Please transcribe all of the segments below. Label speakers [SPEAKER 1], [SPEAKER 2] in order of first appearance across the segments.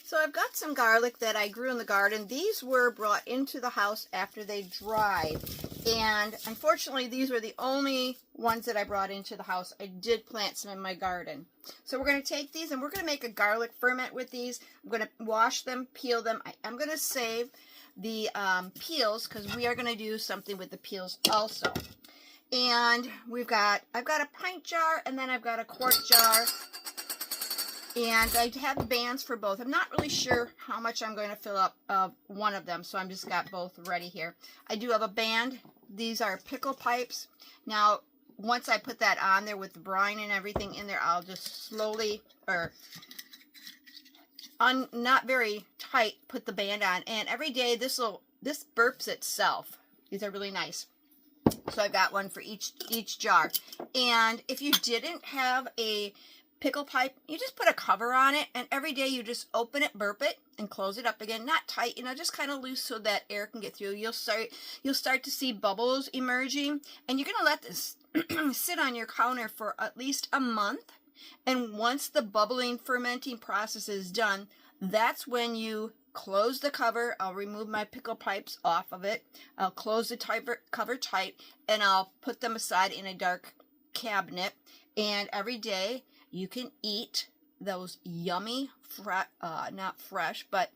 [SPEAKER 1] So I've got some garlic that I grew in the garden. These were brought into the house after they dried. And unfortunately, these were the only ones that I brought into the house. I did plant some in my garden. So we're going to take these and we're going to make a garlic ferment with these. I'm going to wash them, peel them. I'm going to save the peels because we are going to do something with the peels also. And I've got a pint jar and then I've got a quart jar. And I have bands for both. I'm not really sure how much I'm going to fill up of one of them, so I'm just got both ready here. I do have a band. These are pickle pipes. Now, once I put that on there with the brine and everything in there, I'll just slowly, or not very tight, put the band on. And every day, this burps itself. These are really nice. So I've got one for each jar. And if you didn't have a pickle pipe, you just put a cover on it, and every day you just open it, burp it, and close it up again. Not tight, just kind of loose so that air can get through. You'll start to see bubbles emerging, and you're gonna let this sit on your counter for at least a month. And once the bubbling fermenting process is done, that's when you close the cover. I'll remove my pickle pipes off of it. I'll close the cover tight, and I'll put them aside in a dark cabinet. And every day you can eat those yummy, not fresh, but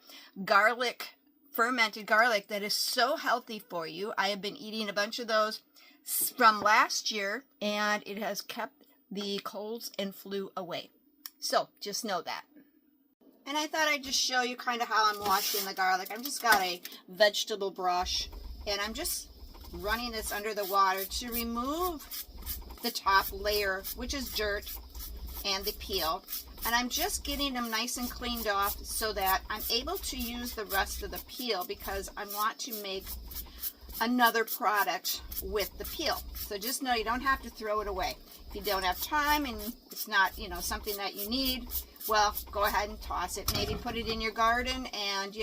[SPEAKER 1] fermented garlic that is so healthy for you. I have been eating a bunch of those from last year, and it has kept the colds and flu away. So just know that. And I thought I'd just show you kind of how I'm washing the garlic. I've just got a vegetable brush, and I'm just running this under the water to remove the top layer, which is dirt, and the peel, and I'm just getting them nice and cleaned off so that I'm able to use the rest of the peel, because I want to make another product with the peel. So just know you don't have to throw it away. If you don't have time and it's not something that you need, well, go ahead and toss it. Maybe put it in your garden and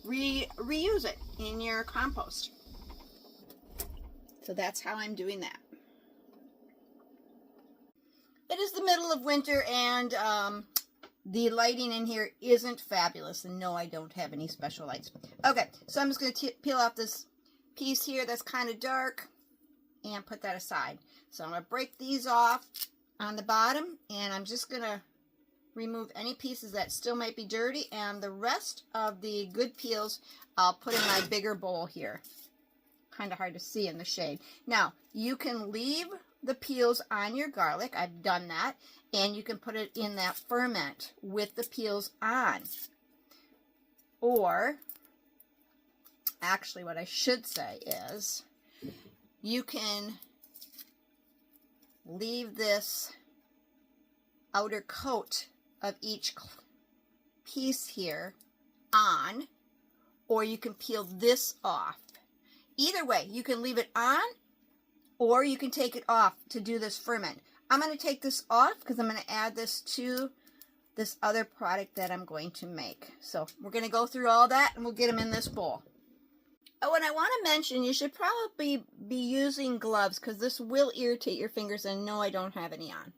[SPEAKER 1] reuse it in your compost. So that's how I'm doing that. It is the middle of winter, and the lighting in here isn't fabulous. And no, I don't have any special lights. Okay, so I'm just going to peel off this piece here that's kind of dark and put that aside. So I'm going to break these off on the bottom, and I'm just going to remove any pieces that still might be dirty, and the rest of the good peels I'll put in my bigger bowl here. Kind of hard to see in the shade. Now, you can leave the peels on your garlic. I've done that, and you can put it in that ferment with the peels on. Or actually, what I should say is you can leave this outer coat of each piece here on, or you can peel this off. Either way, you can leave it on, or you can take it off to do this ferment. I'm going to take this off because I'm going to add this to this other product that I'm going to make. So we're going to go through all that, and we'll get them in this bowl. Oh, and I want to mention, you should probably be using gloves because this will irritate your fingers, and no, I don't have any on.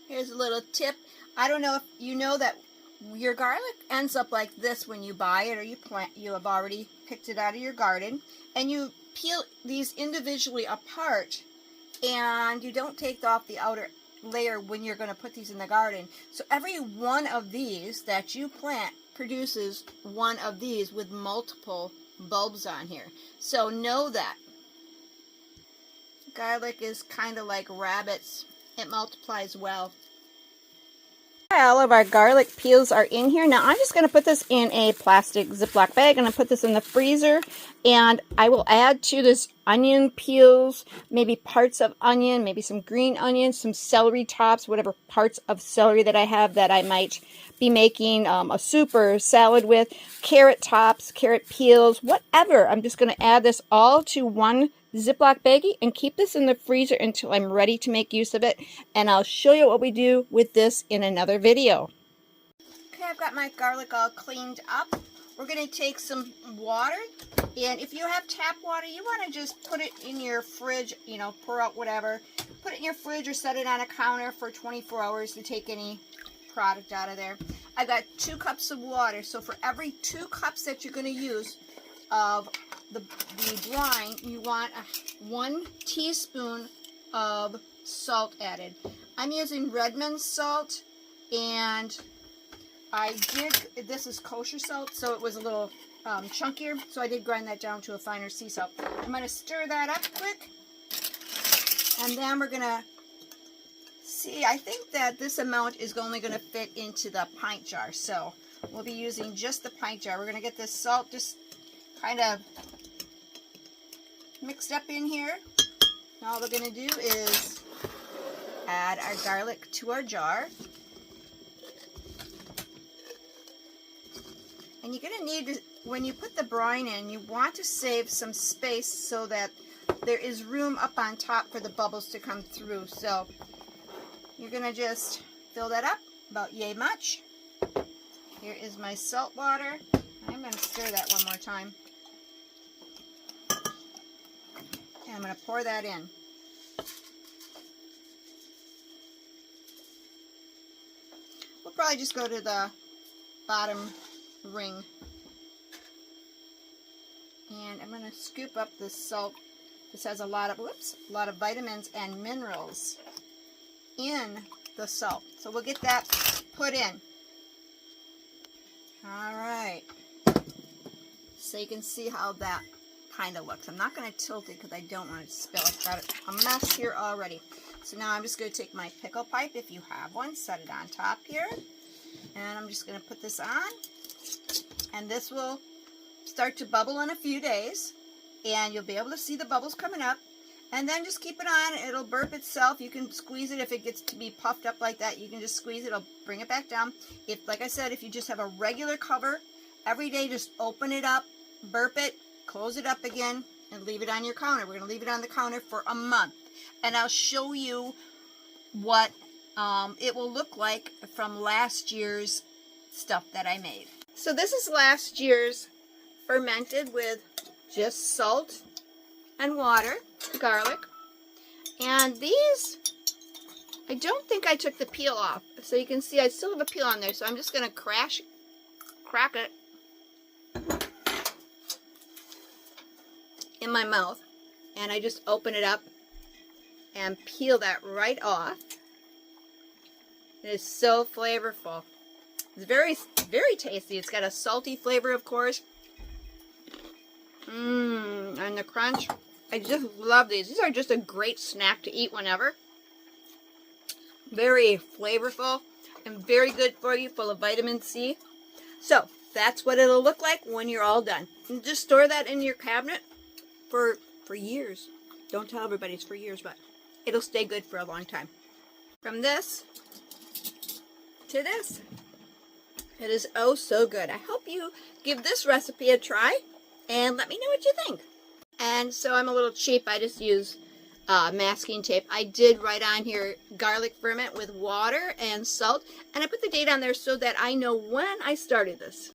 [SPEAKER 1] Here's a little tip. I don't know if you know that your garlic ends up like this when you buy it, or you have already picked it out of your garden, and you peel these individually apart, and you don't take off the outer layer when you're going to put these in the garden. So every one of these that you plant produces one of these with multiple bulbs on here. So know that garlic is kind of like rabbits. It multiplies well. All of our garlic peels are in here. Now I'm just going to put this in a plastic Ziploc bag, and I put this in the freezer, and I will add to this onion peels, maybe parts of onion, maybe some green onions, some celery tops, whatever parts of celery that I have that I might be making a soup or salad with, carrot tops, carrot peels, whatever. I'm just going to add this all to one Ziploc baggie and keep this in the freezer until I'm ready to make use of it, and I'll show you what we do with this in another video. Okay, I've got my garlic all cleaned up. We're going to take some water, and if you have tap water, you want to just put it in your fridge, pour out whatever. Put it in your fridge or set it on a counter for 24 hours to take any product out of there. I've got 2 cups of water. So for every 2 cups that you're going to use of the brine, you want 1 teaspoon of salt added. I'm using Redmond salt, and this is kosher salt, so it was a little chunkier, so I did grind that down to a finer sea salt. I'm going to stir that up quick, and then we're going to see, I think that this amount is only going to fit into the pint jar, so we'll be using just the pint jar. We're going to get this salt just kind of mixed up in here. Now all we're going to do is add our garlic to our jar. And you're going to need, when you put the brine in, you want to save some space so that there is room up on top for the bubbles to come through. So you're going to just fill that up about yay much. Here is my salt water. I'm going to stir that one more time. And I'm going to pour that in. We'll probably just go to the bottom ring. And I'm going to scoop up this salt. This has a lot of vitamins and minerals in the salt. So we'll get that put in. All right. So you can see how that kind of looks. I'm not going to tilt it because I don't want it to spill. I've got a mess here already. So now I'm just going to take my pickle pipe, if you have one, set it on top here. And I'm just going to put this on. And this will start to bubble in a few days. And you'll be able to see the bubbles coming up. And then just keep it on. It'll burp itself. You can squeeze it if it gets to be puffed up like that. You can just squeeze it. It'll bring it back down. If, like I said, if you just have a regular cover, every day just open it up, burp it, close it up again, and leave it on your counter. We're going to leave it on the counter for a month. And I'll show you what it will look like from last year's stuff that I made. So this is last year's fermented with just salt and water, garlic. And these, I don't think I took the peel off. So you can see I still have a peel on there. So I'm just going to crack it in my mouth. And I just open it up and peel that right off. It is so flavorful. It's very, very tasty. It's got a salty flavor, of course. And the crunch. I just love these. These are just a great snack to eat whenever. Very flavorful and very good for you, full of vitamin C. So, that's what it'll look like when you're all done. And just store that in your cabinet for years. Don't tell everybody it's for years, but it'll stay good for a long time. From this to this. It is oh so good. I hope you give this recipe a try and let me know what you think. And so I'm a little cheap. I just use masking tape. I did write on here garlic ferment with water and salt, and I put the date on there so that I know when I started this.